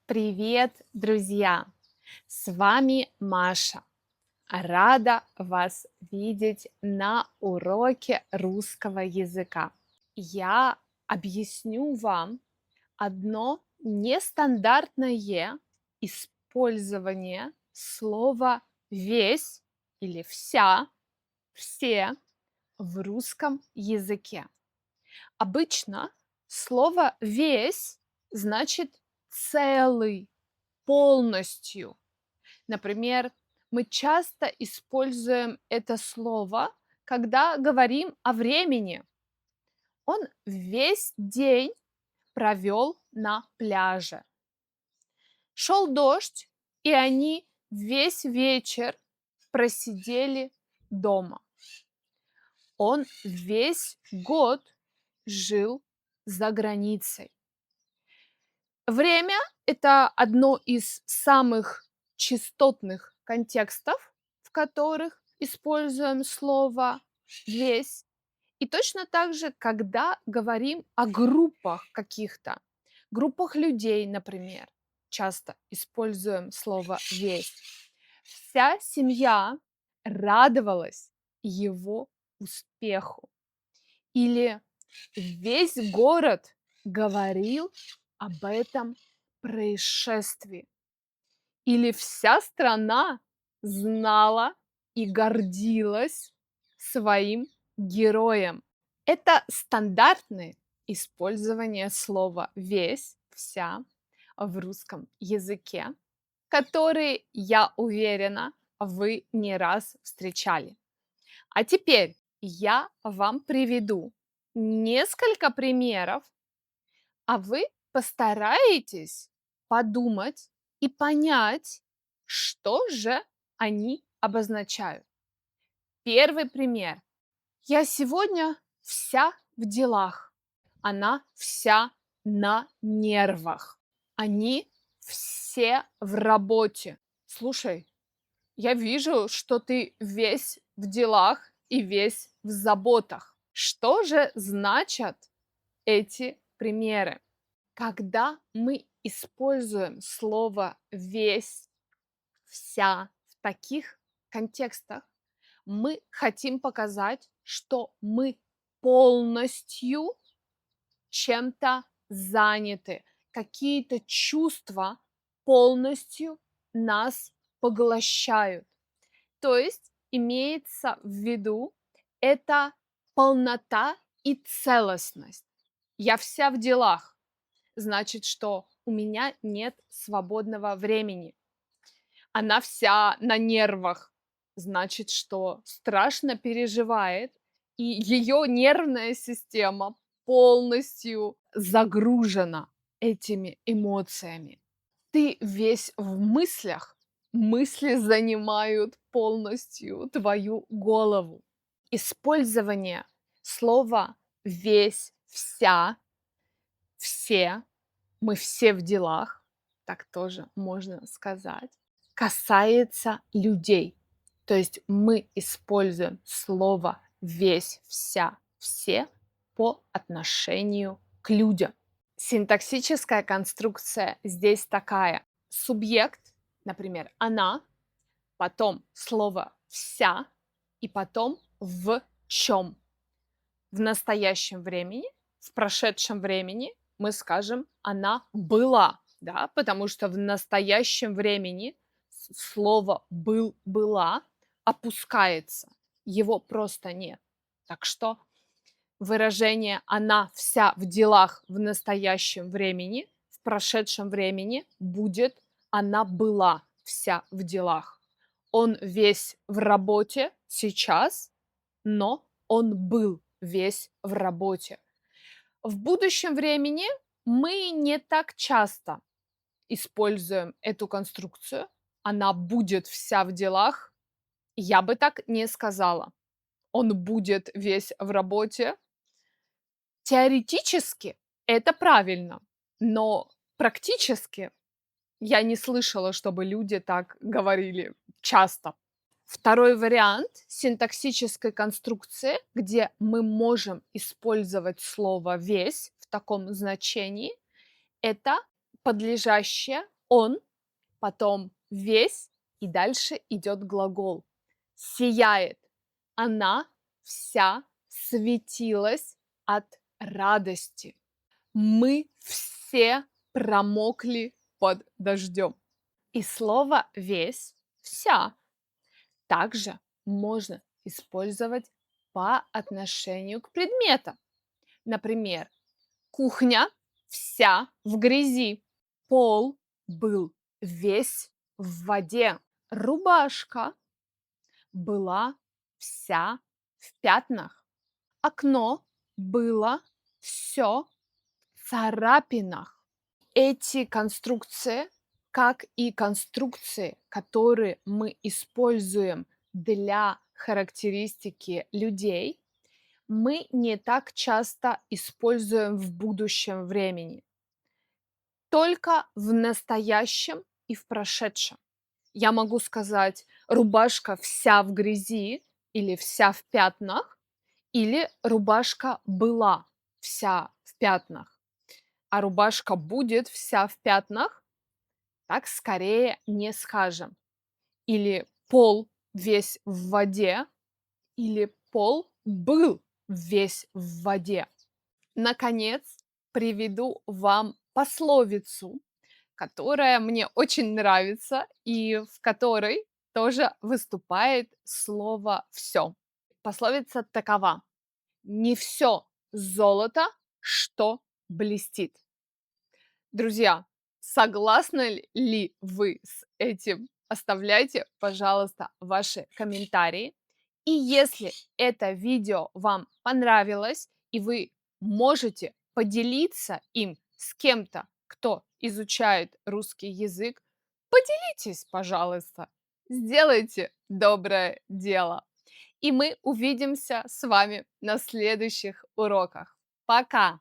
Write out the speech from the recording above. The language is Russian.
Привет, друзья! С вами Маша. Рада вас видеть на уроке русского языка. Я объясню вам одно нестандартное использование слова «весь» или «вся», «все» в русском языке. Обычно слово «весь» значит целый, полностью. Например, мы часто используем это слово, когда говорим о времени. Он весь день провел на пляже. Шел дождь, и они весь вечер просидели дома. Он весь год жил за границей. Время– это одно из самых частотных контекстов, в которых используем слово «весь». И точно так же, когда говорим о группах каких-то, группах людей, например, часто используем слово «весь». Вся семья радовалась его успеху. Или весь город говорил об этом происшествии. Или вся страна знала и гордилась своим героем. Это стандартное использование слова «весь», «вся» в русском языке, которые, я уверена, вы не раз встречали. А теперь я вам приведу несколько примеров, а вы постараетесь подумать и понять, что же они обозначают. Первый пример. Я сегодня вся в делах. Она вся на нервах. Они все в работе. Слушай, я вижу, что ты весь в делах и весь в заботах. Что же значат эти примеры? Когда мы используем слово «весь», «вся» в таких контекстах, мы хотим показать, что мы полностью чем-то заняты, какие-то чувства полностью нас поглощают. То есть имеется в виду это полнота и целостность. Я вся в делах, значит, что у меня нет свободного времени. Она вся на нервах, значит, что страшно переживает, и ее нервная система полностью загружена этими эмоциями. Ты весь в мыслях, мысли занимают полностью твою голову. Использование слова «весь», «вся», «все», мы все в делах, так тоже можно сказать, касается людей. То есть мы используем слово «весь», «вся», «все» по отношению к людям. Синтаксическая конструкция здесь такая. Субъект, например, она, потом слово «вся» и потом «в чем». В настоящем времени, в прошедшем времени мы скажем «она была», да, потому что в настоящем времени слово «был», «была» опускается, его просто нет. Так что выражение «она вся в делах» в настоящем времени, в прошедшем времени будет «она была вся в делах». Он весь в работе сейчас, но он был весь в работе. В будущем времени мы не так часто используем эту конструкцию. Она будет вся в делах. Я бы так не сказала. Он будет весь в работе. Теоретически это правильно, но практически я не слышала, чтобы люди так говорили часто. Второй вариант синтаксической конструкции, где мы можем использовать слово «весь» в таком значении, это подлежащее Он, потом весь, и дальше идет глагол. Сияет. Она вся светилась от радости. Мы все промокли под дождем. И слово весь, вся, также можно использовать по отношению к предметам. Например, кухня вся в грязи, пол был весь в воде, рубашка была вся в пятнах, окно было все в царапинах. Эти конструкции, как и конструкции, которые мы используем для характеристики людей, мы не так часто используем в будущем времени, только в настоящем и в прошедшем. Я могу сказать: рубашка вся в грязи или вся в пятнах, или рубашка была вся в пятнах, а рубашка будет вся в пятнах, так скорее не скажем. Или пол весь в воде, или пол был весь в воде. Наконец, приведу вам пословицу, которая мне очень нравится и в которой тоже выступает слово «все». Пословица такова: «Не все золото, что блестит». Друзья, согласны ли вы с этим? Оставляйте, пожалуйста, ваши комментарии. И если это видео вам понравилось, и вы можете поделиться им с кем-то, кто изучает русский язык, поделитесь, пожалуйста. Сделайте доброе дело. И мы увидимся с вами на следующих уроках. Пока!